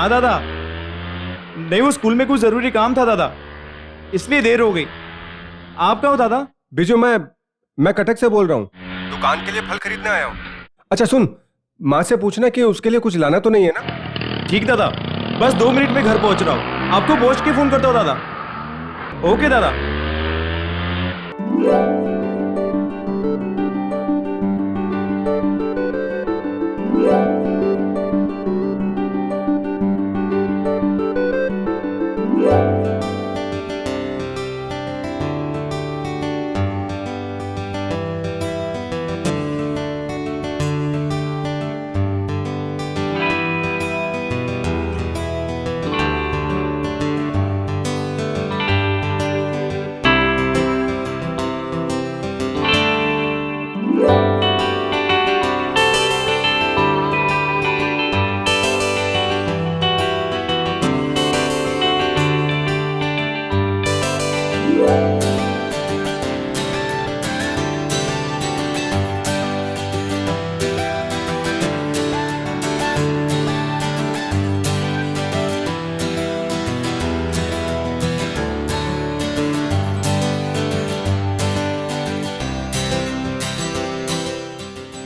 हाँ दादा, नहीं वो स्कूल में कुछ जरूरी काम था दादा, इसलिए देर हो गई। आप कहाँ हो दादा? बिजू, मैं कटक से बोल रहा हूँ, दुकान के लिए फल खरीदने आया हूँ। अच्छा सुन, माँ से पूछना कि उसके लिए कुछ लाना तो नहीं है ना? ठीक दादा, बस 2 मिनट में घर पहुंच रहा हूँ, आपको पहुंच के फोन करता हूँ दादा। ओके दादा।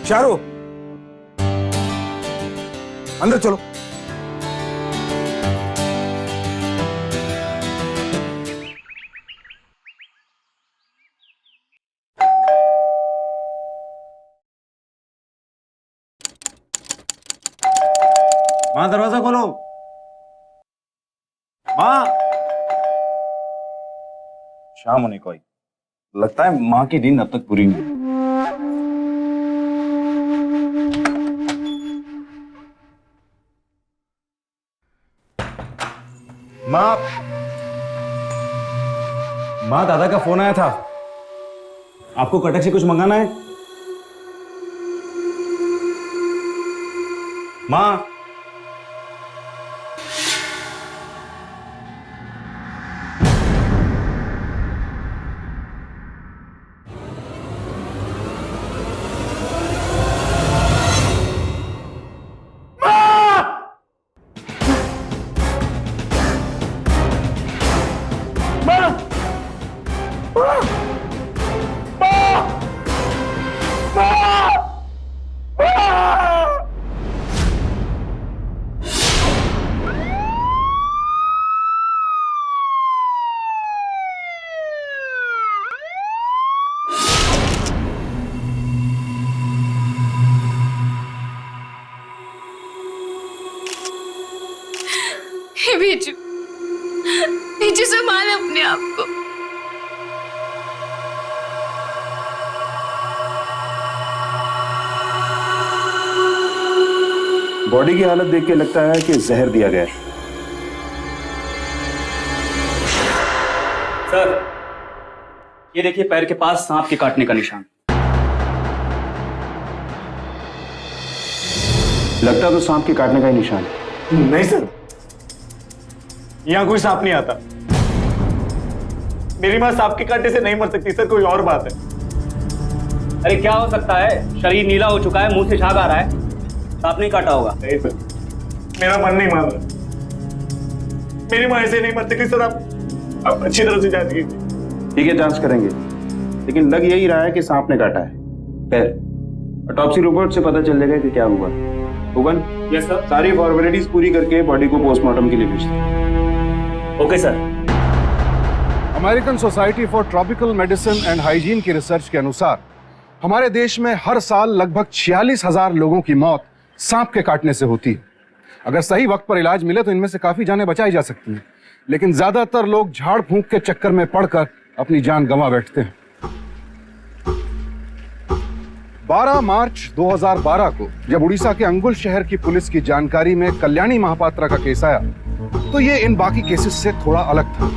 चारो, अंदर चलो। माँ दरवाजा खोलो। माँ। शाम होने को आई, लगता है माँ की नींद अब तक पूरी नहीं। माँ दादा का फोन आया था, आपको कटक से कुछ मंगाना है? माँ। बीजू, बीजू संभाल अपने आप को। बॉडी की हालत देख के लगता है कि जहर दिया गया है। सर, ये देखिए पैर के पास सांप के काटने का निशान। लगता तो सांप के काटने का ही निशान है। नहीं सर, यहाँ कोई सांप नहीं आता। मेरी माँ सांप के कांटे से नहीं मर सकती सर, कोई और बात है। अरे क्या हो सकता है, शरीर नीला हो चुका है, मुंह से झाग आ रहा है, सांप नहीं काटा होगा। नहीं सर, मेरा मन नहीं मान रहा। मेरी माँ ऐसे नहीं मर सकती सर, आप अच्छी तरह से जांच कीजिए। ठीक है, जांच करेंगे, लेकिन लग यही रहा है कि सांप ने काटा है पैर। ऑटोप्सी रिपोर्ट से पता चल जाएगा कि क्या हुआ। भुवन, यस सर। सारी फॉर्मेलिटीज पूरी करके बॉडी को पोस्टमार्टम के लिए भेज दें। Okay sir. American society for tropical medicine and hygiene की रिसर्च के अनुसार हमारे देश में हर साल लगभग 46,000 लोगों की मौत सांप के काटने से होती है। अगर सही वक्त पर इलाज मिले तो इनमें से काफी जानें बचाई जा सकती हैं, लेकिन ज्यादातर लोग झाड़ फूंक के चक्कर में पड़कर अपनी जान गंवा बैठते हैं। 12 मार्च 2012 को जब उड़ीसा के अंगुल शहर की पुलिस की जानकारी में कल्याणी महापात्रा का केस आया तो ये इन बाकी केसेस से थोड़ा अलग था।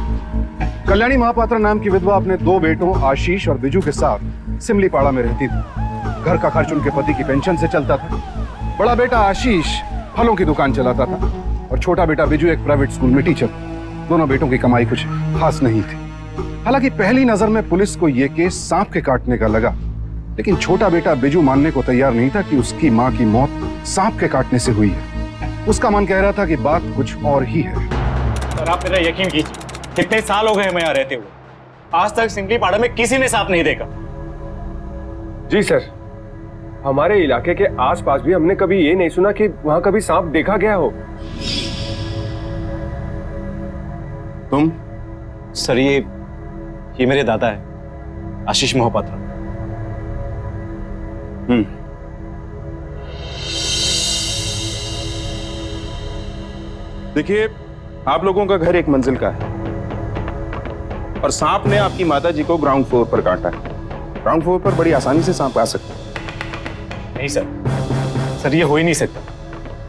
कल्याणी महापात्रा नाम की विधवा अपने 2 बेटों आशीष और बिजू के साथ सिमलीपाड़ा में रहती थी। घर का खर्च उनके पति की पेंशन से चलता था। बड़ा बेटा आशीष फलों की दुकान चलाता था और छोटा बेटा बिजू एक प्राइवेट स्कूल में टीचर। दोनों बेटों की कमाई कुछ खास नहीं थी। हालांकि पहली नजर में पुलिस को यह केस सांप के काटने का लगा, लेकिन छोटा बेटा बिजू मानने को तैयार नहीं था कि उसकी मां की मौत सांप के काटने से हुई है। उसका मन कह रहा था कि बात कुछ और ही है। सर आप मेरा यकीन कीजिए, कितने साल हो गए हमें यहाँ रहते हुए, आज तक सिंगली पाड़ा में किसी ने सांप नहीं देखा। जी सर, हमारे इलाके के आसपास भी हमने कभी ये नहीं सुना कि वहां कभी सांप देखा गया हो। तुम? सर ये मेरे दादा है, आशीष मोहपात्रा। देखिए, आप लोगों का घर एक मंजिल का है और सांप ने आपकी माताजी को ग्राउंड फ्लोर पर काटा है। ग्राउंड फ्लोर पर बड़ी आसानी से सांप आ सकता है। नहीं सर ये हो ही नहीं सकता,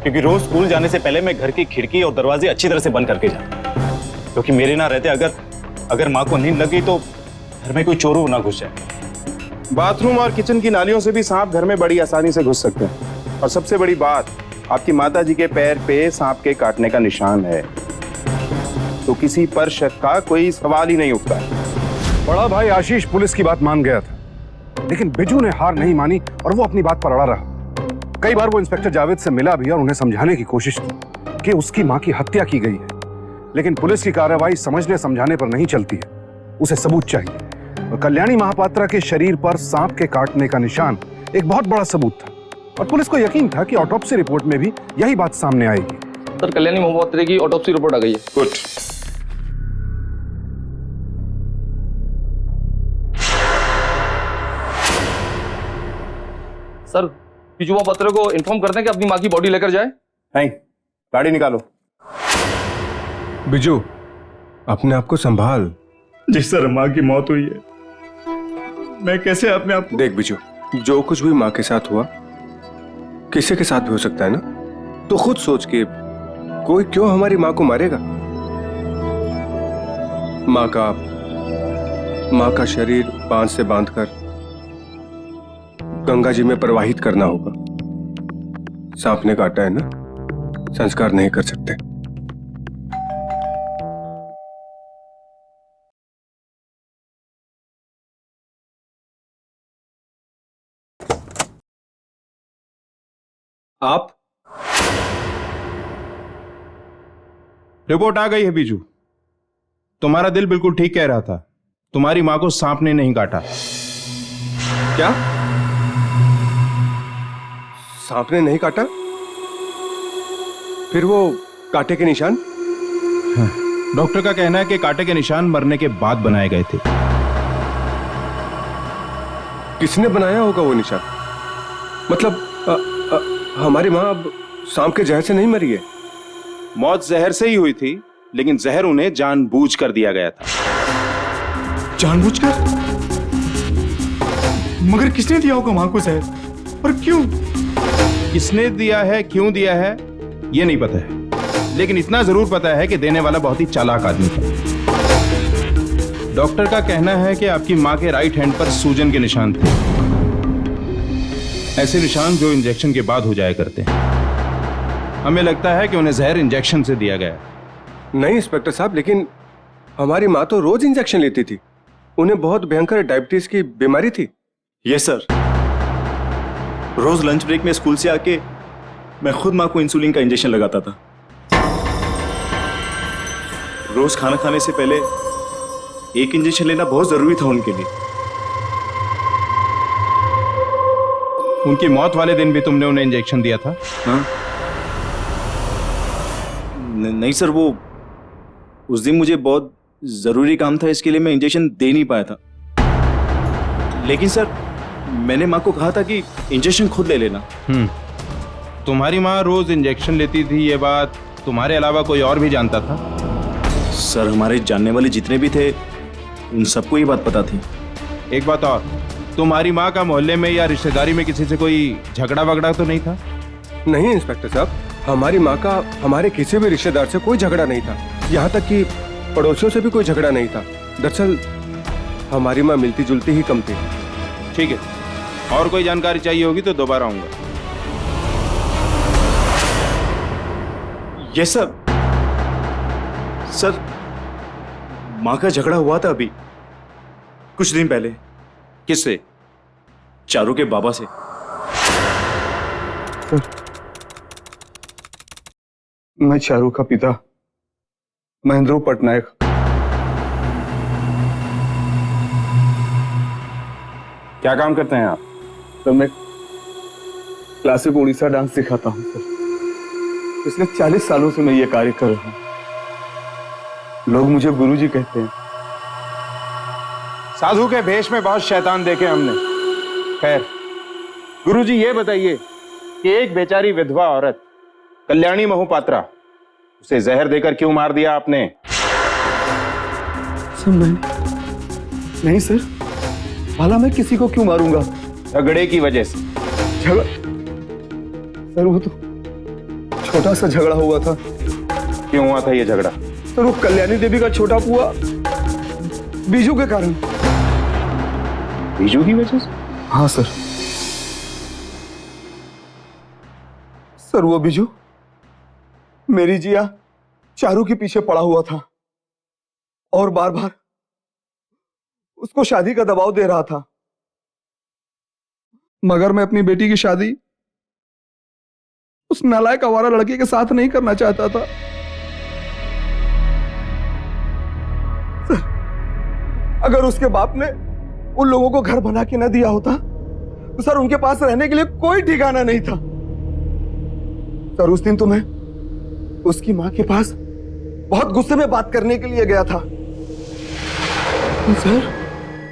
क्योंकि रोज स्कूल जाने से पहले मैं घर की खिड़की और दरवाजे अच्छी तरह से बंद करके जाता, क्योंकि मेरे ना रहते अगर माँ को नींद लग गई तो घर में कोई चोर ना घुस जाए। बाथरूम और किचन की नालियों से भी सांप घर में बड़ी आसानी से घुस सकते हैं। और सबसे बड़ी बात, आपकी माताजी के पैर पे सांप के काटने का निशान है, तो किसी पर शक का कोई सवाल ही नहीं उठता। बड़ा भाई आशीष पुलिस की बात मान गया था, लेकिन बिजू ने हार नहीं मानी और वो अपनी बात पर अड़ा रहा। कई बार वो इंस्पेक्टर जावेद से मिला भी और उन्हें समझाने की कोशिश की कि उसकी मां की हत्या की गई है, लेकिन पुलिस की कार्रवाई समझने समझाने पर नहीं चलती है, उसे सबूत चाहिए। और कल्याणी महापात्रा के शरीर पर सांप के काटने का निशान एक बहुत बड़ा सबूत था, और पुलिस को यकीन था कि ऑटोप्सी रिपोर्ट में भी यही बात सामने आएगी। सर, कल्याणी महापात्रा की ऑटोप्सी रिपोर्ट आ गई है। गुड। सर, बिजू महापात्रा को इन्फॉर्म करते हैं कि अपनी माँ की बॉडी लेकर जाए। नहीं, गाड़ी निकालो। बिजू, अपने आप को संभाल। जिस तरह माँ की मौत हुई है, मैं कैसे अपने आप देख बिजू, जो कुछ भी माँ के साथ हुआ किसी के साथ भी हो सकता है ना, तो खुद सोच के कोई क्यों हमारी माँ को मारेगा। माँ का शरीर बांध से बांधकर गंगा जी में प्रवाहित करना होगा। सांप ने काटा है ना, संस्कार नहीं कर सकते। आप? रिपोर्ट आ गई है बीजू, तुम्हारा दिल बिल्कुल ठीक कह रहा था, तुम्हारी मां को सांप ने नहीं काटा। क्या? सांप ने नहीं काटा? फिर वो कांटे के निशान? डॉक्टर का कहना है कि कांटे के निशान मरने के बाद बनाए गए थे। किसने बनाया होगा वो निशान? मतलब हमारी माँ अब सांप के जहर से नहीं मरी है? मौत जहर से ही हुई थी, लेकिन जहर उन्हें जानबूझकर दिया गया था। जानबूझकर? मगर किसने दिया होगा माँ को जहर, और क्यों? किसने दिया है, क्यों दिया है, ये नहीं पता है, लेकिन इतना जरूर पता है कि देने वाला बहुत ही चालाक आदमी था। डॉक्टर का कहना है कि आपकी माँ के राइट हैंड पर सूजन के निशान थे, ऐसे निशान जो इंजेक्शन के बाद हो जाया करते हैं। हमें लगता है कि उन्हें जहर इंजेक्शन से दिया गया। नहीं इंस्पेक्टर साहब, लेकिन हमारी माँ तो रोज इंजेक्शन लेती थी, उन्हें बहुत भयंकर डायबिटीज की बीमारी थी। यस सर, रोज लंच ब्रेक में स्कूल से आके मैं खुद माँ को इंसुलिन का इंजेक्शन लगाता था। रोज खाना खाने से पहले एक इंजेक्शन लेना बहुत जरूरी था उनके लिए। उनकी मौत वाले दिन भी तुमने उन्हें इंजेक्शन दिया था? हाँ? नहीं सर, वो उस दिन मुझे बहुत जरूरी काम था, इसके लिए मैं इंजेक्शन दे नहीं पाया था। लेकिन सर, मैंने माँ को कहा था कि इंजेक्शन खुद ले लेना। तुम्हारी माँ रोज इंजेक्शन लेती थी, ये बात तुम्हारे अलावा कोई और भी जानता था? सर, हमारे जानने वाले जितने भी थे उन सबको ये बात पता थी। एक बात और, तुम्हारी माँ का मोहल्ले में या रिश्तेदारी में किसी से कोई झगड़ा वगड़ा तो नहीं था? नहीं इंस्पेक्टर साहब, हमारी माँ का हमारे किसी भी रिश्तेदार से कोई झगड़ा नहीं था, यहाँ तक कि पड़ोसियों से भी कोई झगड़ा नहीं था। दरअसल हमारी माँ मिलती जुलती ही कम थी। ठीक है, और कोई जानकारी चाहिए होगी तो दोबारा आऊंगा। Yes sir. सर, माँ का झगड़ा हुआ था अभी कुछ दिन पहले। किससे? चारू के बाबा से। मैं चारू का पिता महेंद्र पटनायक। क्या काम करते हैं आप? सर मैं क्लासिक उड़ीसा डांस सिखाता हूँ सर। पिछले 40 सालों से मैं ये कार्य कर रहा हूँ। लोग मुझे गुरुजी कहते हैं। साधु के भेष में बहुत शैतान देखे हमने। खैर, गुरुजी ये बताइए कि एक बेचारी विधवा औरत कल्याणी मोहपात्रा, उसे जहर देकर क्यों मार दिया आपने? सर नहीं सर, भला मैं किसी को क्यों मारूंगा? झगड़े की वजह से। झगड़ा? सर वो तो छोटा सा झगड़ा हुआ था। क्यों हुआ था ये झगड़ा? सर वो कल्याणी देवी का छोटा पुआ बीजू के कारण। बीजू की वजह से? हाँ सर। सर वो बीजू मेरी जिया चारू के पीछे पड़ा हुआ था और बार बार उसको शादी का दबाव दे रहा था, मगर मैं अपनी बेटी की शादी उस नालायक आवारा लड़के के साथ नहीं करना चाहता था। सर, अगर उसके बाप ने उन लोगों को घर बना के न दिया होता तो सर उनके पास रहने के लिए कोई ठिकाना नहीं था। सर उस दिन तो मैं उसकी मां के पास बहुत गुस्से में बात करने के लिए गया था। सर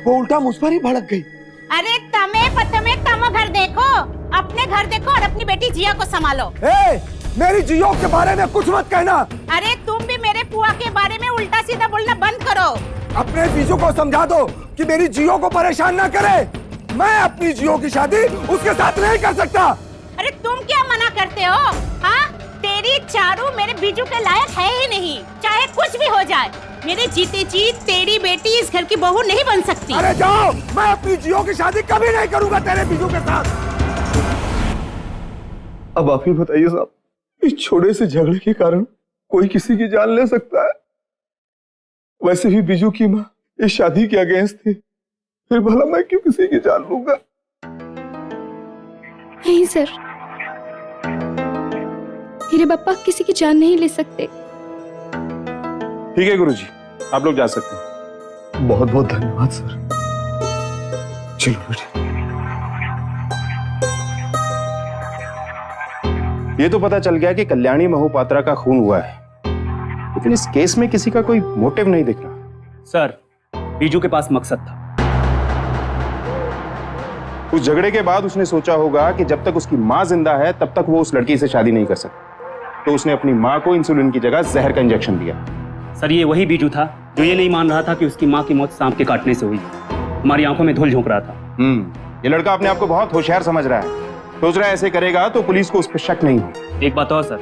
वो उल्टा मुझ पर ही भड़क गई। अरे तमो घर देखो, अपने घर देखो और अपनी बेटी जिया को संभालो। मेरी जियो के बारे में कुछ मत कहना। अरे तुम भी मेरे पुआ के बारे में उल्टा सीधा बोलना बंद करो। अपने जीजू को समझा दो कि मेरी जियो को परेशान ना करे। मैं अपनी जियो की शादी उसके साथ नहीं कर सकता। अरे तुम क्या मना करते हो? हाँ, तेरी चारू मेरे बीजू के लायक है ही नहीं, चाहे कुछ भी हो जाए। मेरे जीते जी तेरी बेटी इस घर की बहू नहीं बन सकती। अरे जाओ, मैं अपनी जियो की शादी कभी नहीं करूंगा तेरे बीजू के साथ। अब आप ही बताइए साहब, इस छोटे से झगड़े के कारण कोई किसी की जान ले सकता है? वैसे भी बीजू की माँ इस शादी के अगेंस्ट थी, फिर भला मैं क्यों किसी की जान लूंगा? नहीं सर, हीरे बप्पा किसी की जान नहीं ले सकते। ठीक है गुरुजी, आप लोग जा सकते हैं। बहुत बहुत धन्यवाद सर। चलो बेटे। ये तो पता चल गया कि कल्याणी मोहपात्रा का खून हुआ है, लेकिन इस केस में किसी का कोई मोटिव नहीं दिख रहा। सर, बीजू के पास मकसद था। उस झगड़े के बाद उसने सोचा होगा कि जब तक उसकी मां जिंदा है तब तक वो उस लड़की से शादी नहीं कर सकता, तो उसने अपनी मां को इंसुलिन की जगह जहर का इंजेक्शन दिया। सर, ये वही बीजू था जो ये नहीं मान रहा था कि उसकी माँ की मौत सांप के काटने से हुई। हमारी आंखों में धूल झोंक रहा था। ये लड़का अपने आप को बहुत होशियार समझ रहा है, सोच रहा है ऐसे करेगा तो पुलिस को उस पर शक नहीं हो। एक बात और सर,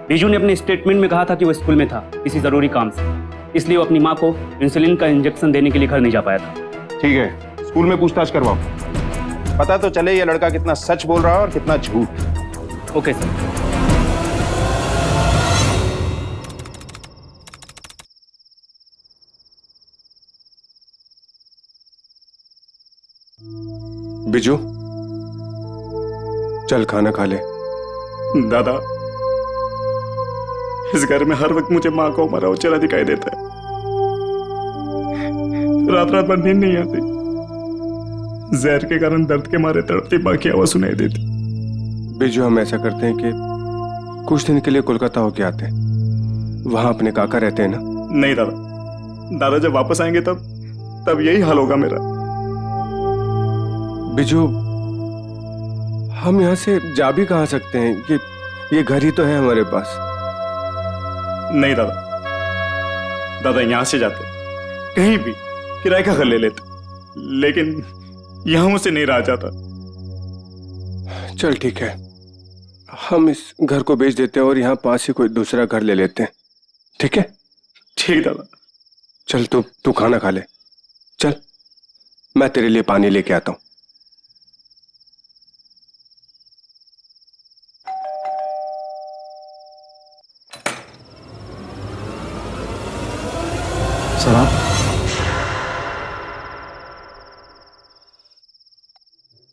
बीजू ने अपने स्टेटमेंट में कहा था कि वो स्कूल में था किसी जरूरी काम से, इसलिए वो अपनी माँ को इंसुलिन का इंजेक्शन देने के लिए घर नहीं जा पाया था। ठीक है, स्कूल में पूछताछ करवाओ, पता तो चले ये लड़का कितना सच बोल रहा है और कितना झूठ। Okay sir. बिजू, चल खाना खा ले। दादा, इस घर में हर वक्त मुझे माँ को मरा हुआ चेहरा दिखाई देता है। रात रात भर नींद नहीं आती, जहर के कारण दर्द के मारे तड़पती माँ की आवाज सुनाई देती। बिजू, हम ऐसा करते हैं कि कुछ दिन के लिए कोलकाता होके आते हैं, वहां अपने काका रहते हैं ना। नहीं दादा, दादा जब वापस आएंगे तब यही हाल होगा मेरा। बिजू, हम यहाँ से जा भी कहाँ सकते हैं कि ये घर ही तो है हमारे पास। नहीं दादा, दादा यहां से जाते कहीं भी किराए का घर ले लेते, लेकिन यहां मुझसे नहीं रहा जाता। चल ठीक है, हम इस घर को बेच देते हैं और यहाँ पास ही कोई दूसरा घर ले लेते हैं, ठीक है? ठीक दादा। चल तू खाना खा ले। चल, मैं तेरे लिए पानी लेके आता हूँ। सर,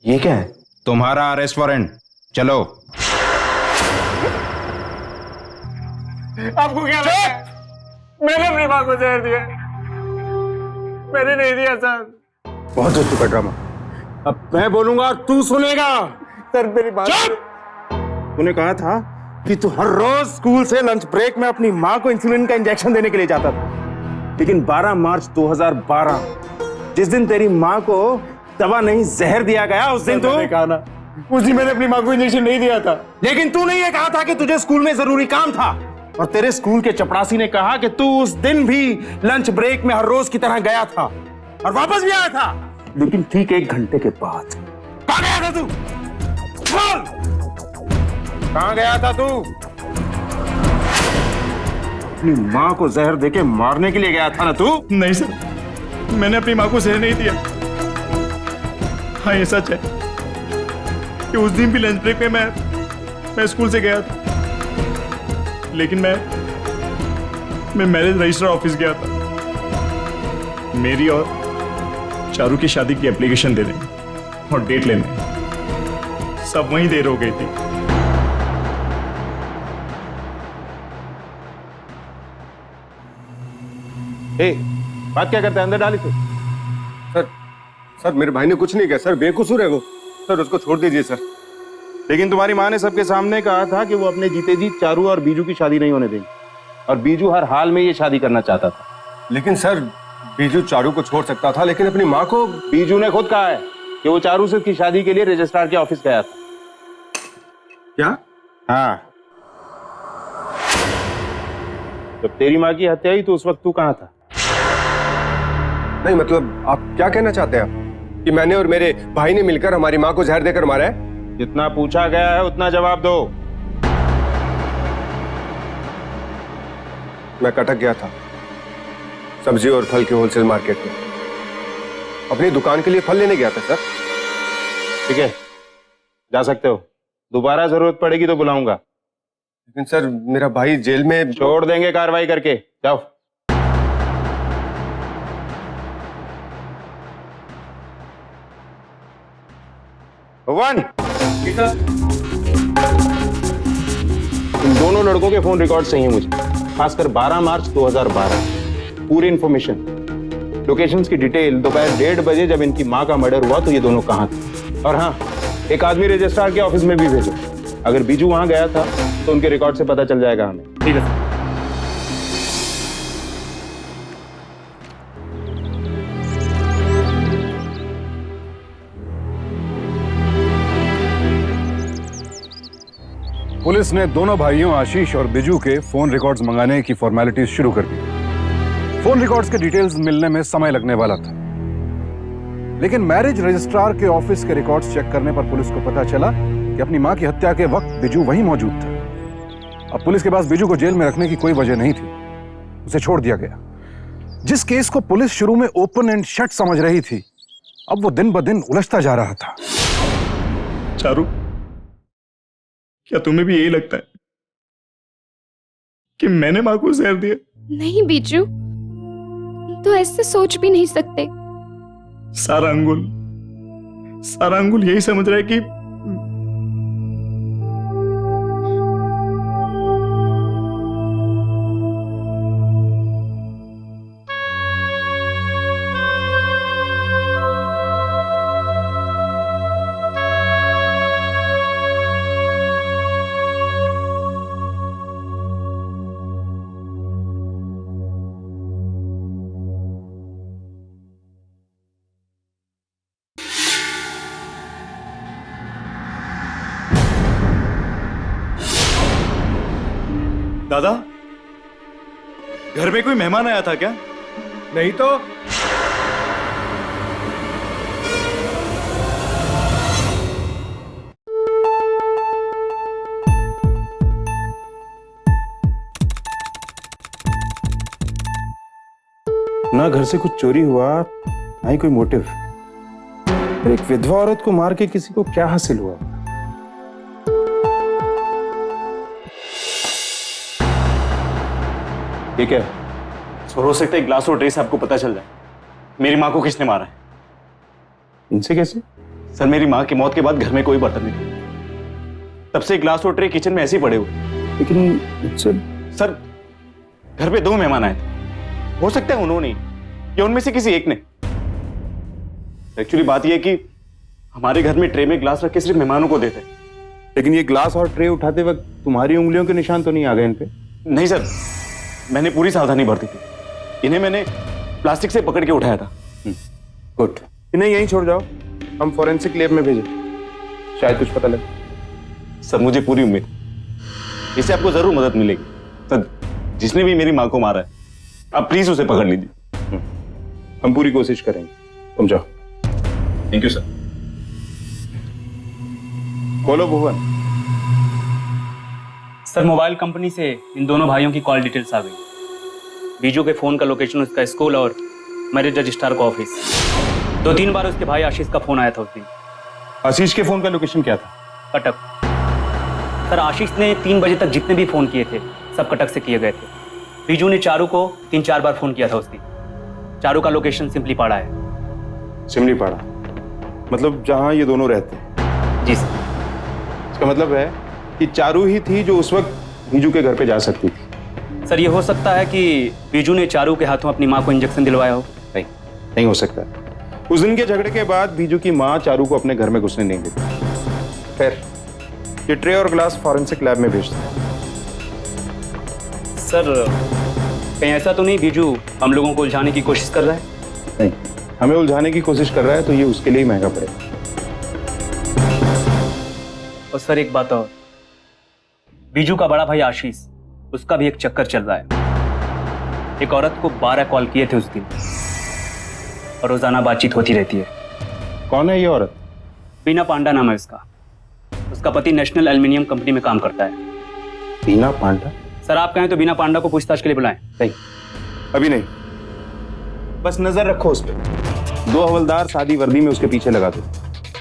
ये क्या है? तुम्हारा अरेस्ट वारंट। चलो। आपको क्या लगता है? मैंने अपनी माँ को जहर दिया? मैंने नहीं दिया सर। बहुत हो चुका ड्रामा, अब मैं बोलूंगा और तू सुनेगा। सर मेरी बात तूने कहा था कि तू हर रोज स्कूल से लंच ब्रेक में अपनी माँ को इंसुलिन का इंजेक्शन देने के लिए जाता था, लेकिन 12 मार्च 2012 जिस दिन तेरी माँ को दवा नहीं जहर दिया गया, उस दिन तो कहा ना, उस दिन मैंने अपनी माँ को इंजेक्शन नहीं दिया था। लेकिन तूने ये कहा था कि तुझे स्कूल में जरूरी काम था, और तेरे स्कूल के चपरासी ने कहा कि तू उस दिन भी लंच ब्रेक में हर रोज की तरह गया था और वापस भी आया था। लेकिन ठीक 1 घंटे के बाद कहाँ गया था तू? बोल, कहाँ गया था तू? अपनी माँ को जहर देके मारने के लिए गया था ना तू? नहीं सर, मैंने अपनी माँ को जहर नहीं दिया। हाँ ये सच है कि उस दिन भी लंच ब्रेक में मैं स्कूल से गया था, लेकिन मैं मैरिज रजिस्टर ऑफिस गया था मेरी और चारू की शादी की एप्लीकेशन देने और डेट लेने। सब वहीं देर हो गई थी। ए, बात क्या करता है? अंदर डाली तू। सर मेरे भाई ने कुछ नहीं किया सर, बेकसूर है वो। सर उसको छोड़ दीजिए सर। लेकिन तुम्हारी माँ ने सबके सामने कहा था कि वो अपने जीते जी चारू और बीजू की शादी नहीं होने देंगी, और बीजू हर हाल में ये शादी करना चाहता था। लेकिन सर बीजू चारू को छोड़ सकता था, लेकिन अपनी माँ को। बीजू ने खुद कहा है कि वो चारू से की शादी के लिए रजिस्ट्रार के ऑफिस गया था। क्या? हाँ, जब तेरी माँ की हत्या हुई तो उस वक्त तू कहाँ था? नहीं मतलब आप क्या कहना चाहते हैं आप कि मैंने और मेरे भाई ने मिलकर हमारी माँ को जहर देकर मारा है? जितना पूछा गया है उतना जवाब दो। मैं कटक गया था सब्जी और फल के होलसेल मार्केट में, अपनी दुकान के लिए फल लेने गया था सर। ठीक है, जा सकते हो। दोबारा जरूरत पड़ेगी तो बुलाऊंगा। लेकिन सर मेरा भाई जेल में। छोड़ देंगे कार्रवाई करके, जाओ। भगवान, इन दोनों लड़कों के फोन रिकॉर्ड चाहिए मुझे, खासकर 12 मार्च 2012। पूरी इंफॉर्मेशन, लोकेशंस की डिटेल। दोपहर 1:30 बजे जब इनकी माँ का मर्डर हुआ तो ये दोनों कहाँ थे। और हाँ, एक आदमी रजिस्ट्रार के ऑफिस में भी भेजो। अगर बीजू वहां गया था तो उनके रिकॉर्ड से पता चल जाएगा हमें। ठीक है सर। पुलिस ने दोनों भाइयों आशीष और बिजू के फोन रिकॉर्ड्स मंगाने की फॉर्मेलिटीज शुरू कर दी। फोन रिकॉर्ड्स के डिटेल्स मिलने में समय लगने वाला था, लेकिन मैरिज रजिस्ट्रार के ऑफिस के रिकॉर्ड्स चेक करने पर पुलिस को पता चला कि अपनी मां की हत्या के वक्त बिजू वहीं मौजूद था। अब पुलिस के पास बिजू को जेल में रखने की कोई वजह नहीं थी, उसे छोड़ दिया गया। जिस केस को पुलिस शुरू में ओपन एंड शट समझ रही थी, अब वो दिन ब दिन उलझता जा रहा था। चारू, क्या तुम्हें भी यही लगता है कि मैंने माँ को जहर दिया? नहीं बीजू, तो ऐसे सोच भी नहीं सकते। सारा अंगुल यही समझ रहा है कि दादा, घर में कोई मेहमान आया था क्या? नहीं तो। ना घर से कुछ चोरी हुआ, ना ही कोई मोटिव। फिर एक विधवा औरत को मार के किसी को क्या हासिल हुआ? ठीक है, हो सकता है ग्लास और ट्रे से आपको पता चल जाए मेरी माँ को किसने मारा है। इनसे कैसे? सर, मेरी माँ की मौत के बाद घर में कोई बर्तन नहीं, तब से ग्लास और ट्रे किचन में ऐसे ही पड़े हुए। लेकिन सर, घर पे 2 मेहमान आए थे। हो सकता है उन्होंने या उनमें से किसी एक ने। एक्चुअली बात यह है कि हमारे घर में ट्रे में ग्लास रख के सिर्फ मेहमानों को देते हैं। लेकिन ये ग्लास और ट्रे उठाते वक्त तुम्हारी उंगलियों के निशान तो नहीं आ गए इन पे? नहीं सर, मैंने पूरी सावधानी बरती थी। इन्हें मैंने प्लास्टिक से पकड़ के उठाया था। गुड। इन्हें यहीं छोड़ जाओ, हम फॉरेंसिक लैब में भेजें, शायद कुछ पता लगे। सर मुझे पूरी उम्मीद, इससे आपको जरूर मदद मिलेगी। सर जिसने भी मेरी माँ को मारा है, आप प्लीज उसे पकड़ लीजिए। हम पूरी कोशिश करेंगे, तुम जाओ। Thank you sir. बोलो भुवन। सर मोबाइल कंपनी से इन दोनों भाइयों की कॉल डिटेल्स आ गई। बीजू के फोन का लोकेशन उसका स्कूल और मैरिज रजिस्ट्रार का ऑफिस। 2-3 बार उसके भाई आशीष का फोन आया था उस दिन। आशीष के फोन का लोकेशन क्या था? कटक। सर आशीष ने 3 बजे तक जितने भी फोन किए थे सब कटक से किए गए थे। बीजू ने चारू को 3-4 बार फोन किया था उस दिन। चारू का लोकेशन सिंपली पाड़ा है। सिमली पाड़ा, मतलब जहां ये दोनों रहते हैं? जी सर। इसका मतलब है कि चारू ही थी जो उस वक्त बीजू के घर पे जा सकती थी। सर ये हो सकता है कि बीजू ने चारू के हाथों अपनी माँ को इंजेक्शन दिलवाया हो। नहीं हो सकता। उस दिन के झगड़े के बाद बीजू की माँ चारू को अपने घर में घुसने नहीं देती। खैर, ये ट्रे और ग्लास फॉरेंसिक लैब में भेजते हैं। सर कहीं ऐसा तो नहीं बीजू हम लोगों को उलझाने की कोशिश कर रहा है? नहीं, हमें उलझाने की कोशिश कर रहा है तो ये उसके लिए महंगा पड़ेगा। और सर एक बात और, बीजू का बड़ा भाई आशीष, उसका भी एक चक्कर चल रहा है। एक औरत को 12 कॉल किए थे उस दिन और रोजाना बातचीत होती रहती है। कौन है ये औरत? बीना पांडा नाम है उसका। उसका पति नेशनल एल्युमिनियम कंपनी में काम करता है। बीना पांडा? सर आप कहें तो बीना पांडा को पूछताछ के लिए बुलाएं। नहीं, अभी नहीं, बस नजर रखो उस पर। 2 हवलदार सादी वर्दी में उसके पीछे लगा दो।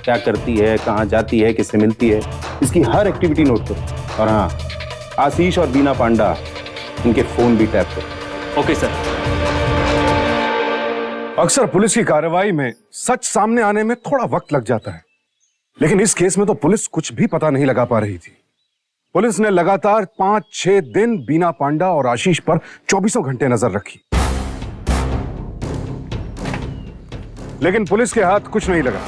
क्या करती है, कहाँ जाती है, किससे मिलती है, इसकी हर एक्टिविटी नोट करो। और हाँ, आशीष और बीना पांडा, इनके फोन भी टैप करो। Okay sir. अक्सर पुलिस की कार्रवाई में सच सामने आने में थोड़ा वक्त लग जाता है, लेकिन इस केस में तो पुलिस कुछ भी पता नहीं लगा पा रही थी। पुलिस ने लगातार 5-6 दिन बीना पांडा और आशीष पर 24 घंटे नजर रखी, लेकिन पुलिस के हाथ कुछ नहीं लगा।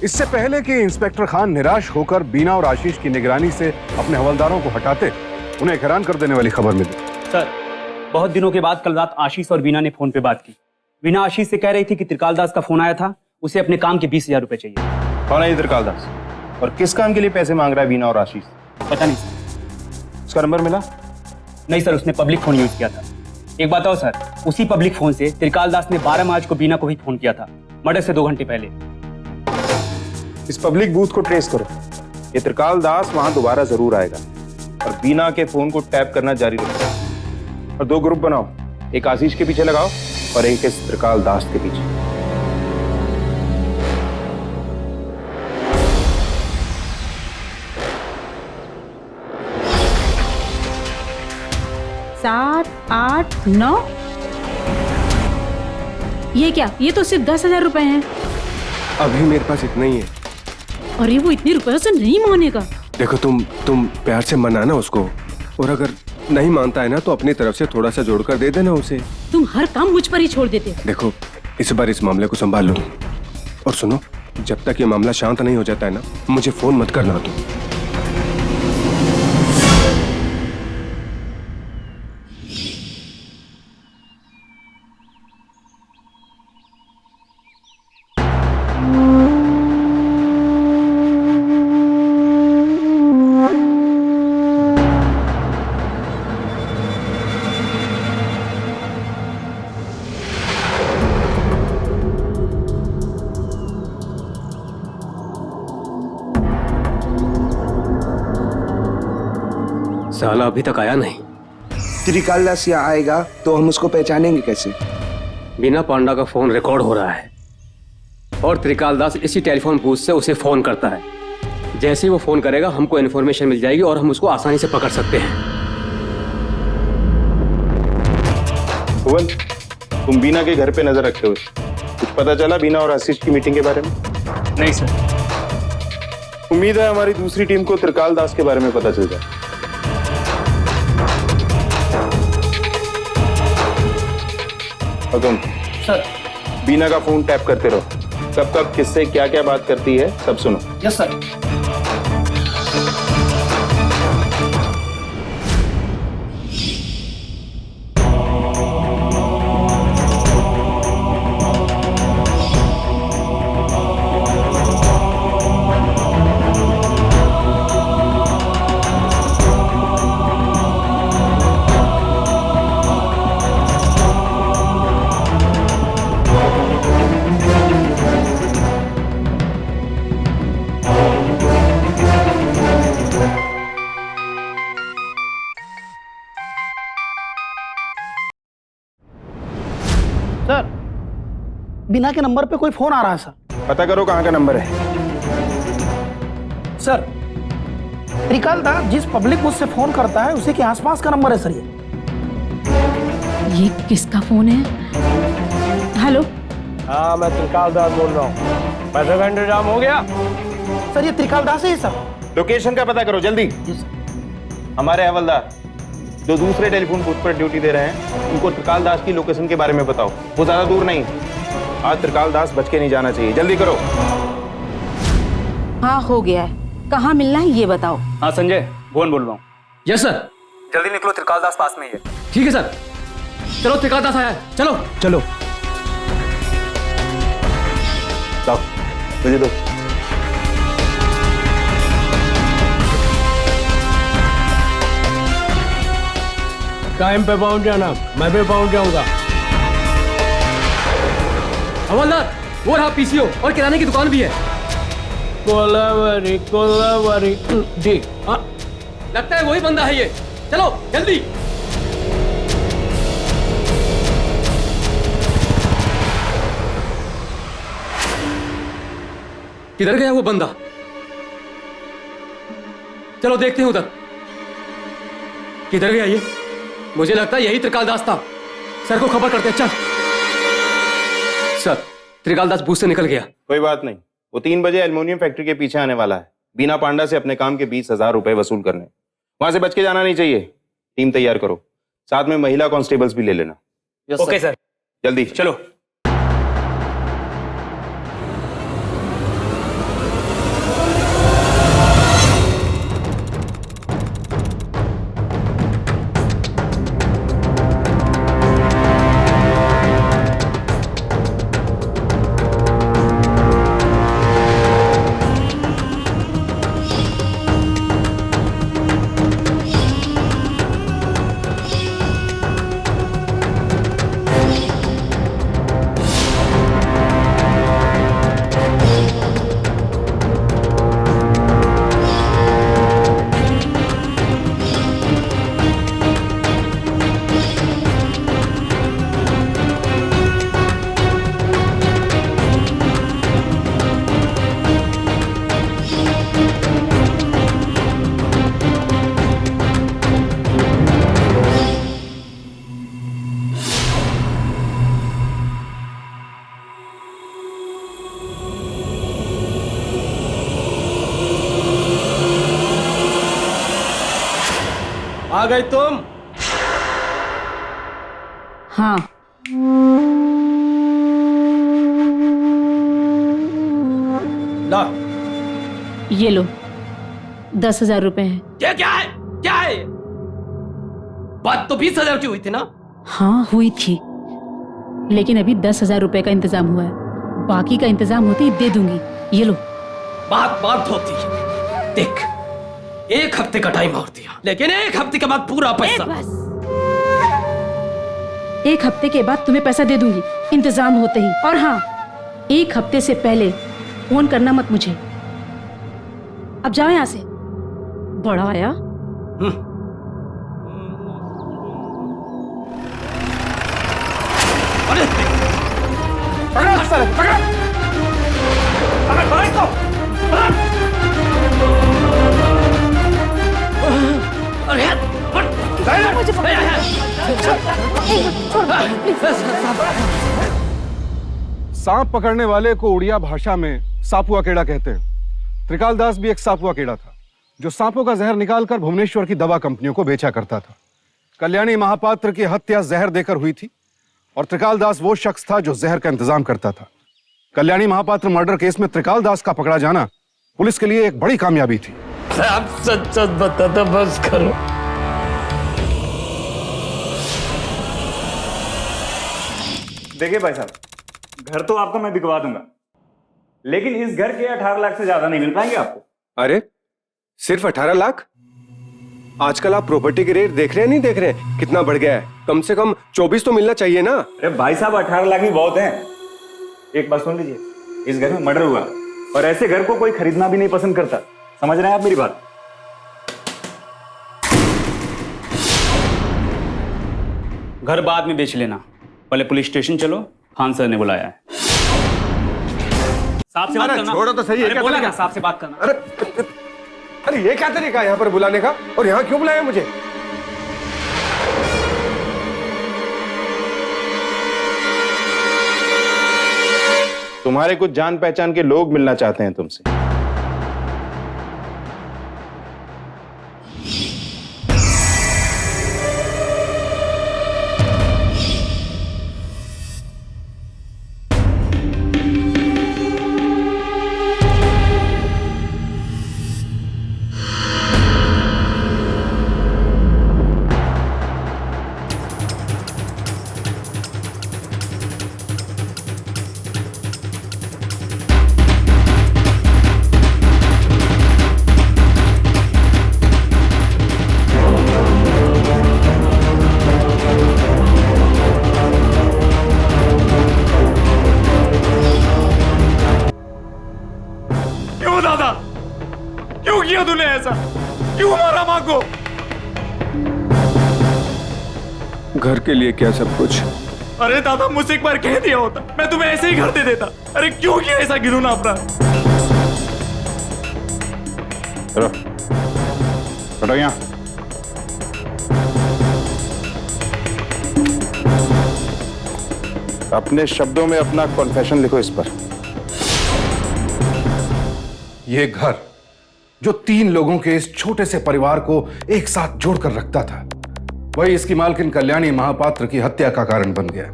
इससे पहले कि इंस्पेक्टर खान निराश होकर बीना और आशीष की निगरानी से अपने हवलदारों को हटाते, उन्हें हैरान कर देने वाली खबर मिली। सर बहुत दिनों के बाद कल रात आशीष और बीना ने फोन पे बात की। बीना आशीष से कह रही थी कि त्रिकाल दास का फोन आया था, उसे अपने काम के 20,000 रुपए चाहिए। कौन है ये त्रिकाल दास और किस काम के लिए पैसे मांग रहा है बीना और आशीष? पता नहीं सर। उसका नंबर मिला? नहीं सर, उसने पब्लिक फोन यूज किया था। एक बात और सर, उसी पब्लिक फोन से त्रिकाल दास ने 12 मार्च को बीना को भी फोन किया था, मर्डर से 2 घंटे पहले। इस पब्लिक बूथ को ट्रेस करो। ये त्रिकाल दास वहां दोबारा जरूर आएगा और बीना के फोन को टैप करना जारी रखो। और 2 ग्रुप बनाओ, एक आशीष के पीछे लगाओ और एक इस त्रिकाल दास के पीछे। सात, 8, 9। ये क्या? ये तो सिर्फ 10,000 रुपए हैं। अभी मेरे पास इतना ही है। अरे वो इतने रुपए से नहीं मानेगा। देखो तुम प्यार से मनाना उसको, और अगर नहीं मानता है ना तो अपनी तरफ से थोड़ा सा जोड़कर दे देना उसे। तुम हर काम मुझ पर ही छोड़ देते हो। देखो इस बार इस मामले को संभाल लो, और सुनो, जब तक ये मामला शांत नहीं हो जाता है ना, मुझे फोन मत करना तुम। साला अभी तक आया नहीं। त्रिकाल दास यहाँ आएगा तो हम उसको पहचानेंगे कैसे? बीना पांडा का फोन रिकॉर्ड हो रहा है और त्रिकाल दास इसी टेलीफोन बूथ से उसे फोन करता है। जैसे ही वो फोन करेगा हमको इन्फॉर्मेशन मिल जाएगी और हम उसको आसानी से पकड़ सकते हैं। भुवन, तुम बीना के घर पे नजर रखे हो, कुछ पता चला बीना और आशीष की मीटिंग के बारे में? नहीं सर। उम्मीद है हमारी दूसरी टीम को त्रिकाल दास के बारे में पता चल जाए। और तुम सर। बीना का फोन टैप करते रहो, कब कब किससे क्या क्या बात करती है सब सुनो। Yes sir. सर, बिना के नंबर पे कोई फोन आ रहा है सर। पता करो कहाँ का नंबर है। सर, त्रिकाल दास जिस पब्लिक मुझसे फोन करता है उसी के आसपास का नंबर है सर ये किसका फोन है? हेलो। हाँ, मैं त्रिकाल दास बोल रहा हूँ। पैसे का इंतजाम हो गया? सर, ये त्रिकाल दास है सर। लोकेशन का पता करो जल्दी। हमारे हवलदार जो दूसरे टेलीफोन बूथ पर ड्यूटी दे रहे हैं उनको त्रिकाल दास की लोकेशन के बारे में बताओ। वो ज्यादा दूर नहीं, आज त्रिकाल दास बच के नहीं जाना चाहिए, जल्दी करो। हाँ, हो गया है। कहाँ मिलना है ये बताओ। हाँ संजय, भुवन बोल रहा हूँ। Yes sir. जल्दी निकलो, त्रिकाल दास पास में ही है। ठीक है सर, चलो त्रिकाल दास आया है, चलो चलो। लाओ, मुझे दो। टाइम पे पहुंच जाना, मैं भी पहुंच जाऊंगा। हवलदार, वो रहा पीसीओ और किराने की दुकान भी है। कोलावरी कोलावरी जी। हाँ, लगता है वही बंदा है ये, चलो जल्दी। किधर गया वो बंदा? चलो देखते हैं उधर। किधर गया ये? मुझे लगता है यही त्रिकाल दास था। सर को खबर करते हैं, चल। सर, त्रिकाल दास बूथ से निकल गया। कोई बात नहीं, वो 3 बजे एल्युमिनियम फैक्ट्री के पीछे आने वाला है, बीना पांडा से अपने काम के 20,000 रुपए वसूल करने। वहां से बच के जाना नहीं चाहिए। टीम तैयार करो, साथ में महिला कांस्टेबल्स भी ले लेना। ओके सर, जल्दी चलो। आ गई तुम? हाँ। ला, ये लो, 10,000 रुपए हैं। ये क्या है? क्या है? बात तो 20,000 की हुई थी ना? हाँ, हुई थी, लेकिन अभी 10,000 रुपए का इंतजाम हुआ है। बाकी का इंतजाम होते ही दे दूंगी। ये लो। बात बात होती है। देख, 1 हफ्ते का टाइम और दिया, लेकिन 1 हफ्ते के बाद पूरा पैसा। बस 1 हफ्ते के बाद तुम्हें पैसा दे दूंगी, इंतजाम होते ही। और हाँ, 1 हफ्ते से पहले फोन करना मत मुझे। अब जाओ यहाँ से। बड़ा आया। अरे पकड़ साले, पकड़ इसको, अरे मुझे सांप पकड़ने वाले को उड़िया भाषा में सापुआ केड़ा कहते हैं। त्रिकाल दास भी एक सापुआ केड़ा था जो सांपों का जहर निकालकर भुवनेश्वर की दवा कंपनियों को बेचा करता था। कल्याणी महापात्र की हत्या जहर देकर हुई थी और त्रिकाल दास वो शख्स था जो जहर का इंतजाम करता था। कल्याणी महापात्र मर्डर केस में त्रिकाल दास का पकड़ा जाना पुलिस के लिए एक बड़ी कामयाबी थी। आप सच सच बताता, बस करो। देखिए भाई साहब, घर तो आपको मैं बिकवा दूंगा, लेकिन इस घर के 18 लाख से ज्यादा नहीं मिल पाएंगे आपको। अरे सिर्फ 18 लाख? आजकल आप प्रॉपर्टी के रेट देख रहे हैं, नहीं देख रहे हैं कितना बढ़ गया है? कम से कम 24 तो मिलना चाहिए ना। अरे भाई साहब, 18 लाख भी बहुत हैं। एक बात सुन लीजिए, इस घर में मर्डर हुआ और ऐसे घर को कोई खरीदना भी नहीं पसंद करता। समझ रहे हैं आप मेरी बात? घर बाद में बेच लेना, पहले पुलिस स्टेशन चलो, खान सर ने बुलाया है। साहब से बात करना। छोड़ो तो सही है। क्या बोला क्या? साहब से बात करना। अरे ये क्या तरीका है यहाँ पर बुलाने का, और यहाँ क्यों बुलाया मुझे? तुम्हारे कुछ जान पहचान के लोग मिलना चाहते हैं तुमसे। क्यों किया तूने ऐसा? क्यों मारा मां को? घर के लिए क्या सब कुछ? अरे दादा, मुझसे एक बार कह दिया होता, मैं तुम्हें ऐसे ही घर दे देता। अरे क्यों किया ऐसा घिनौना अपराध? चलो हटो यहाँ। अपने शब्दों में अपना कॉन्फेशन लिखो इस पर। यह घर जो 3 लोगों के इस छोटे से परिवार को एक साथ जोड़कर रखता था, वही इसकी मालकिन कल्याणी महापात्र की हत्या का कारण बन गया।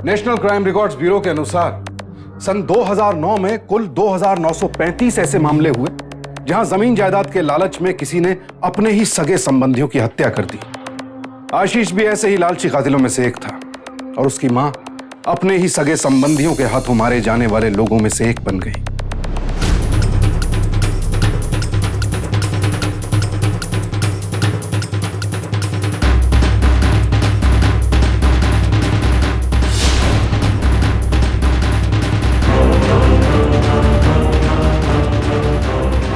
नेशनल क्राइम रिकॉर्ड्स ब्यूरो के अनुसार सन 2009 में कुल 2935 ऐसे मामले हुए जहां जमीन जायदाद के लालच में किसी ने अपने ही सगे संबंधियों की हत्या कर दी। आशीष भी ऐसे ही लालची कातिलों में से एक था और उसकी मां अपने ही सगे संबंधियों के हाथों मारे जाने वाले लोगों में से एक बन गई।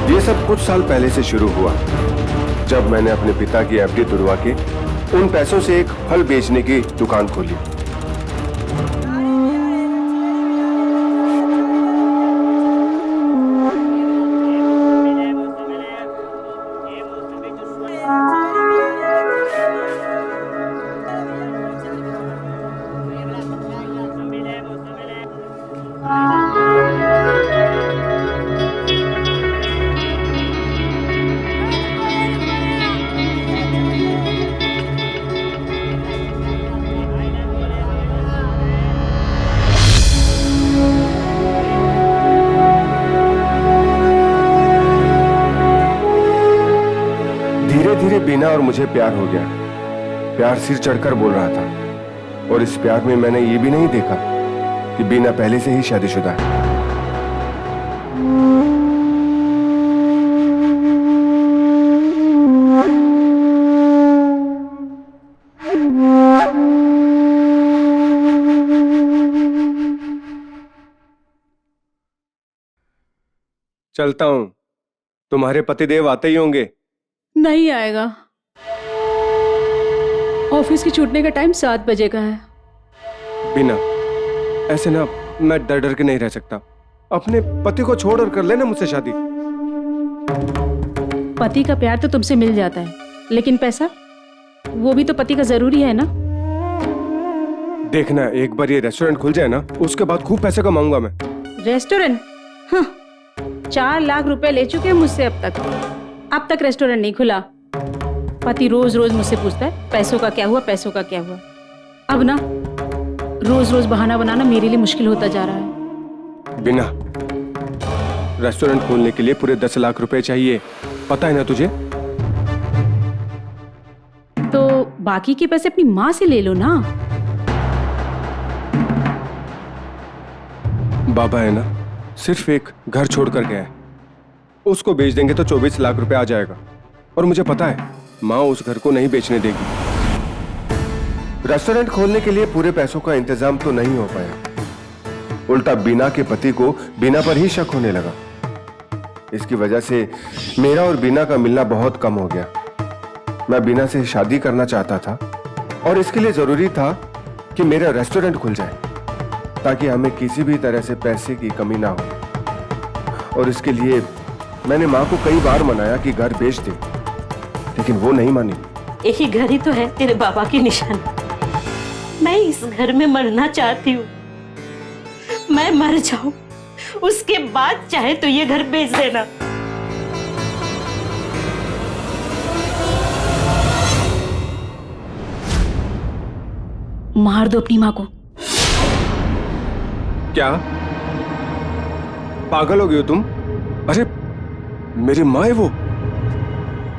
ये सब कुछ साल पहले से शुरू हुआ, जब मैंने अपने पिता की एफडी तुड़वा के उन पैसों से एक फल बेचने की दुकान खोली। धीरे धीरे बीना और मुझे प्यार हो गया। प्यार सिर चढ़कर बोल रहा था, और इस प्यार में मैंने ये भी नहीं देखा कि बीना पहले से ही शादीशुदा है। चलता हूं, तुम्हारे पतिदेव आते ही होंगे। नहीं आएगा, ऑफिस की छूटने का टाइम 7 बजे का है। बिना ऐसे ना, मैं डर डर के नहीं रह सकता। अपने पति को छोड़ और कर लेना मुझसे शादी। पति का प्यार तो तुमसे मिल जाता है, लेकिन पैसा, वो भी तो पति का जरूरी है ना। देखना, एक बार ये रेस्टोरेंट खुल जाए ना, उसके बाद खूब पैसे कमाऊंगा मैं। रेस्टोरेंट? हाँ, 4 लाख रुपए ले चुके हैं मुझसे अब तक रेस्टोरेंट नहीं खुला। पति रोज रोज मुझसे पूछता है पैसों का क्या हुआ, पैसों का क्या हुआ। अब ना रोज रोज बहाना बनाना मेरे लिए मुश्किल होता जा रहा है। बिना, रेस्टोरेंट खोलने के लिए पूरे 10 लाख रुपए चाहिए, पता है ना तुझे? तो बाकी के पैसे अपनी माँ से ले लो ना। बाबा है ना, सिर्फ एक घर छोड़कर गया है, उसको बेच देंगे तो 24 लाख रुपए आ जाएगा। और मुझे पता है माँ उस घर को नहीं बेचने देगी। रेस्टोरेंट खोलने के लिए पूरे पैसों का इंतजाम तो नहीं हो पाया, उल्टा बीना के पति को बीना पर ही शक होने लगा। इसकी वजह से मेरा और बीना का मिलना बहुत कम हो गया। मैं बीना से शादी करना चाहता था और इसके लिए जरूरी था कि मेरा रेस्टोरेंट खुल जाए ताकि हमें किसी भी तरह से पैसे की कमी ना हो। और इसके लिए मैंने माँ को कई बार मनाया कि घर बेच दे, लेकिन वो नहीं मानी। यही घर ही तो है तेरे बाबा की निशानी। मैं इस घर में मरना चाहती हूँ। मैं मर जाऊं, उसके बाद चाहे तो ये घर बेच देना। मार दो अपनी माँ को। क्या पागल हो गई हो तुम? अरे मेरी माँ है वो।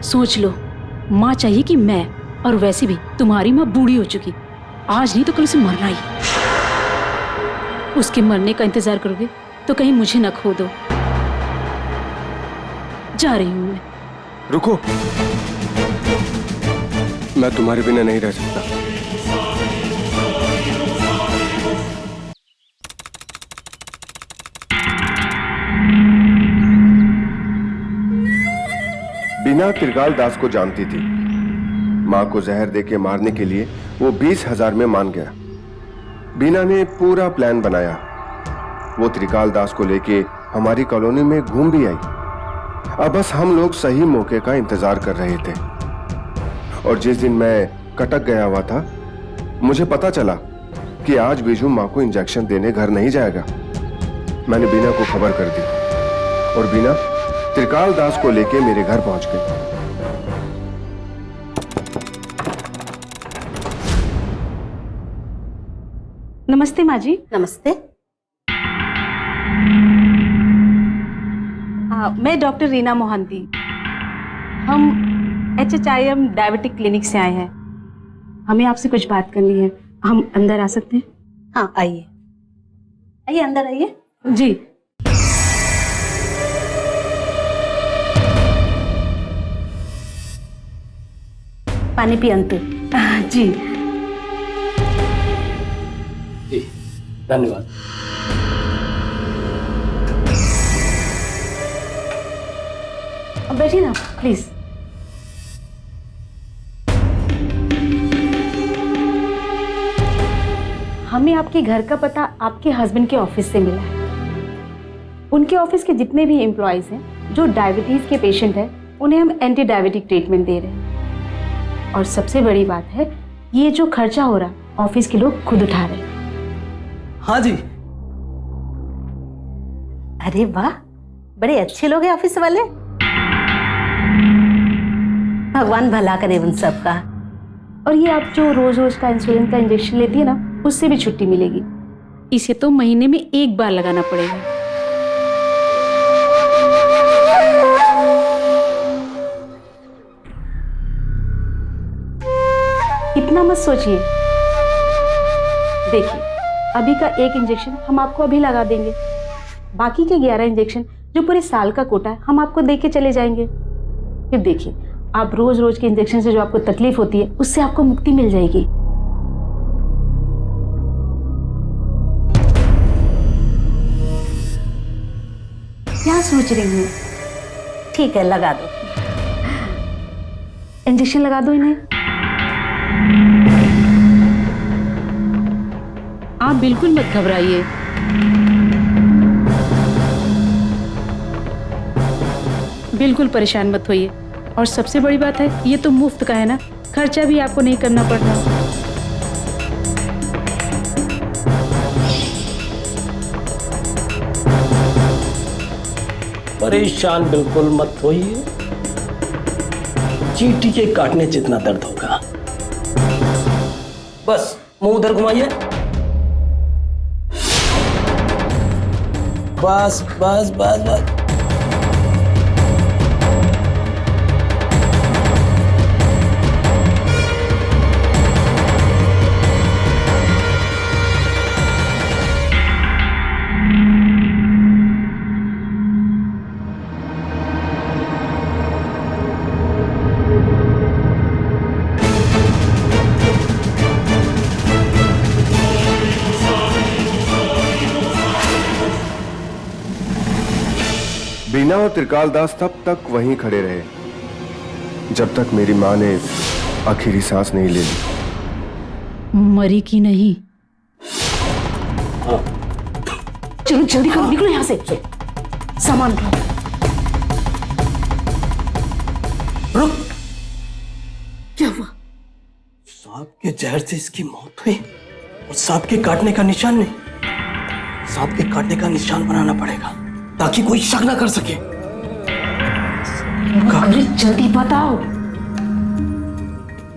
सोच लो, माँ चाहिए कि मैं, और वैसे भी तुम्हारी माँ बूढ़ी हो चुकी, आज नहीं तो कल उसे मरना ही। उसके मरने का इंतजार करोगे तो कहीं मुझे न खो दो। जा रही हूं मैं। रुको, मैं तुम्हारे बिना नहीं रह सकता। बिना त्रिकाल दास को जानती थी। मां को जहर देके मारने के लिए वो 20,000 में मान गया। बीना ने पूरा प्लान बनाया। वो त्रिकाल दास को लेके हमारी कॉलोनी में घूम भी आई। अब बस हम लोग सही मौके का इंतजार कर रहे थे। और जिस दिन मैं कटक गया हुआ था, मुझे पता चला कि आज बीजू मां को इंजेक्शन देने घर नहीं जाएगा। मैंने बीना को खबर कर दी और बीना त्रिकाल दास को लेके मेरे घर पहुंच गई। नमस्ते माँ जी। नमस्ते। मैं डॉक्टर रीना मोहंती। हम HHIM डायबिटिक क्लिनिक से आए हैं। हमें आपसे कुछ बात करनी है। हम अंदर आ सकते हैं? हाँ, आइए आइए, अंदर आइए। जी। पानी पी अंतु। जी जी, धन्यवाद। बैठिए ना प्लीज। हमें आपके घर का पता आपके हस्बैंड के ऑफिस से मिला है। उनके ऑफिस के जितने भी एम्प्लॉयज हैं जो डायबिटीज के पेशेंट हैं, उन्हें हम एंटी डायबिटिक ट्रीटमेंट दे रहे हैं। और सबसे बड़ी बात है, ये जो खर्चा हो रहा ऑफिस के लोग खुद उठा रहे हैं। हाँ जी। अरे वाह, बड़े अच्छे लोग हैं ऑफिस वाले। भगवान भला करे उन सबका। और ये आप जो रोज रोज का इंसुलिन का इंजेक्शन लेती है ना, उससे भी छुट्टी मिलेगी। इसे तो महीने में एक बार लगाना पड़ेगा। इतना मत सोचिए। देखिए, अभी का एक इंजेक्शन हम आपको अभी लगा देंगे। बाकी के 11 इंजेक्शन जो पूरे साल का कोटा है, हम आपको दे के चले जाएंगे। फिर देखिए, आप रोज रोज के इंजेक्शन से जो आपको तकलीफ होती है, उससे आपको मुक्ति मिल जाएगी। क्या सोच रही हैं? ठीक है, लगा दो। इंजेक्शन लगा दो इन्हें। आप बिल्कुल मत घबराइए। बिल्कुल परेशान मत होइए। और सबसे बड़ी बात है, ये तो मुफ्त का है ना, खर्चा भी आपको नहीं करना पड़ रहा। परेशान बिल्कुल मत होइए। चींटी के काटने जितना दर्द होगा। बस मुंह उधर घुमाइए। बस बस बस बस। बीना और त्रिकाल दास तब तक वहीं खड़े रहे जब तक मेरी मां ने आखिरी सांस नहीं ले ली। मरी की नहीं। चलो जल्दी करो, निकलो यहाँ से। सामान उठाओ। रुक, क्या हुआ? सांप के जहर से इसकी मौत हुई और सांप के काटने का निशान नहीं। सांप के काटने का निशान बनाना पड़ेगा ताकि कोई शक ना कर सके। अरे जल्दी बताओ।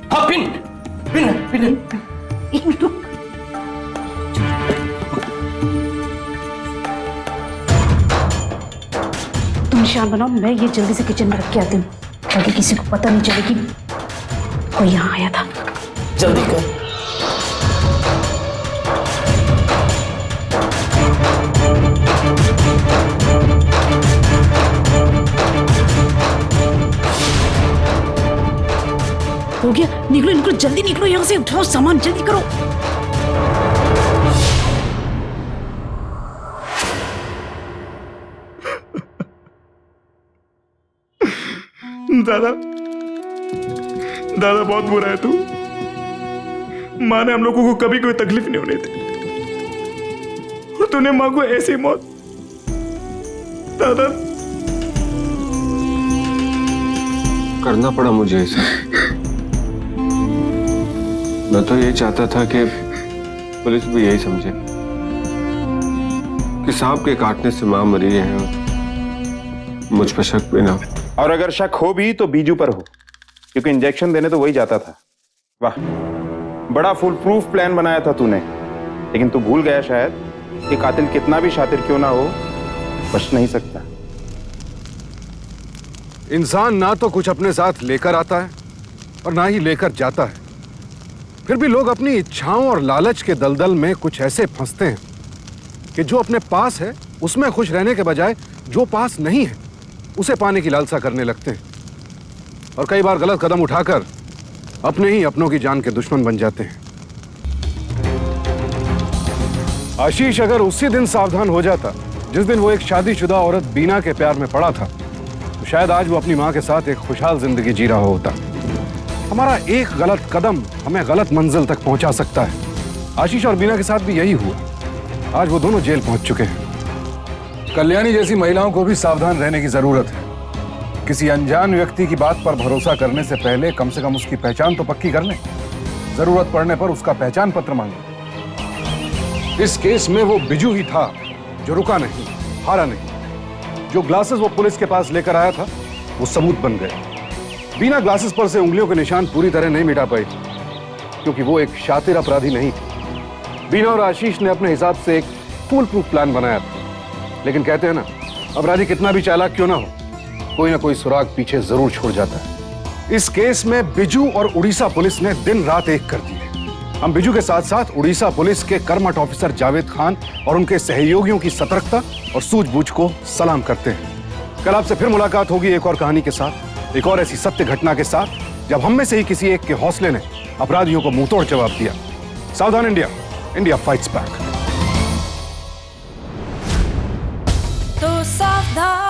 हाँ, पिन पिन पिन। एक मिनट रुक। तुम निशान बनाओ, मैं ये जल्दी से किचन में रख के आती हूँ ताकि किसी को पता नहीं चले कि कोई यहाँ आया था। जल्दी कर। हो गया, निकलो निकलो, जल्दी निकलो यहाँ से। उठाओ सामान, जल्दी करो। दादा, दादा बहुत बुरा है तू। माँ ने हम लोगों को कभी कोई तकलीफ नहीं होने दी और तूने माँ को ऐसी मौत। दादा, करना पड़ा मुझे ऐसा। मैं तो ये चाहता था कि पुलिस भी यही समझे कि सांप के काटने से मां मरी है और मुझ पर शक भी ना हो। और अगर शक हो भी तो बीजू पर हो, क्योंकि इंजेक्शन देने तो वही जाता था। वाह, बड़ा फुल प्रूफ प्लान बनाया था तूने, लेकिन तू भूल गया शायद कि कातिल कितना भी शातिर क्यों ना हो, बच नहीं सकता। इंसान ना तो कुछ अपने साथ लेकर आता है और ना ही लेकर जाता है। फिर भी लोग अपनी इच्छाओं और लालच के दलदल में कुछ ऐसे फंसते हैं कि जो अपने पास है उसमें खुश रहने के बजाय जो पास नहीं है उसे पाने की लालसा करने लगते हैं और कई बार गलत कदम उठाकर अपने ही अपनों की जान के दुश्मन बन जाते हैं। आशीष अगर उसी दिन सावधान हो जाता जिस दिन वो एक शादीशुदा औरत बीना के प्यार में पड़ा था, तो शायद आज वो अपनी मां के साथ एक खुशहाल जिंदगी जी रहा होता। हमारा एक गलत कदम हमें गलत मंजिल तक पहुंचा सकता है। आशीष और बीना के साथ भी यही हुआ। आज वो दोनों जेल पहुंच चुके हैं। कल्याणी जैसी महिलाओं को भी सावधान रहने की जरूरत है। किसी अनजान व्यक्ति की बात पर भरोसा करने से पहले कम से कम उसकी पहचान तो पक्की कर लें। जरूरत पड़ने पर उसका पहचान पत्र मांगे। इस केस में वो बिजू ही था जो रुका नहीं, हारा नहीं। जो ग्लासेस वो पुलिस के पास लेकर आया था वो सबूत बन गए। बीना ग्लासेस पर से उंगलियों के निशान पूरी तरह नहीं मिटा पाई क्योंकि वो एक शातिर अपराधी नहीं थी। बीना और आशीष ने अपने हिसाब से एक फुल प्रूफ प्लान बनाया था, लेकिन कहते हैं ना, अपराधी कितना भी चालाक क्यों ना हो, कोई ना कोई सुराग पीछे जरूर छोड़ जाता है। इस केस में बिजू और उड़ीसा पुलिस ने दिन रात एक कर दी है। हम बिजू के साथ साथ उड़ीसा पुलिस के कर्मठ ऑफिसर जावेद खान और उनके सहयोगियों की सतर्कता और सूझबूझ को सलाम करते हैं। कल आपसे फिर मुलाकात होगी एक और कहानी के साथ, एक और ऐसी सत्य घटना के साथ जब हम में से ही किसी एक के हौसले ने अपराधियों को मुंहतोड़ जवाब दिया। सावधान इंडिया, इंडिया फाइट्स बैक। तो सावधान।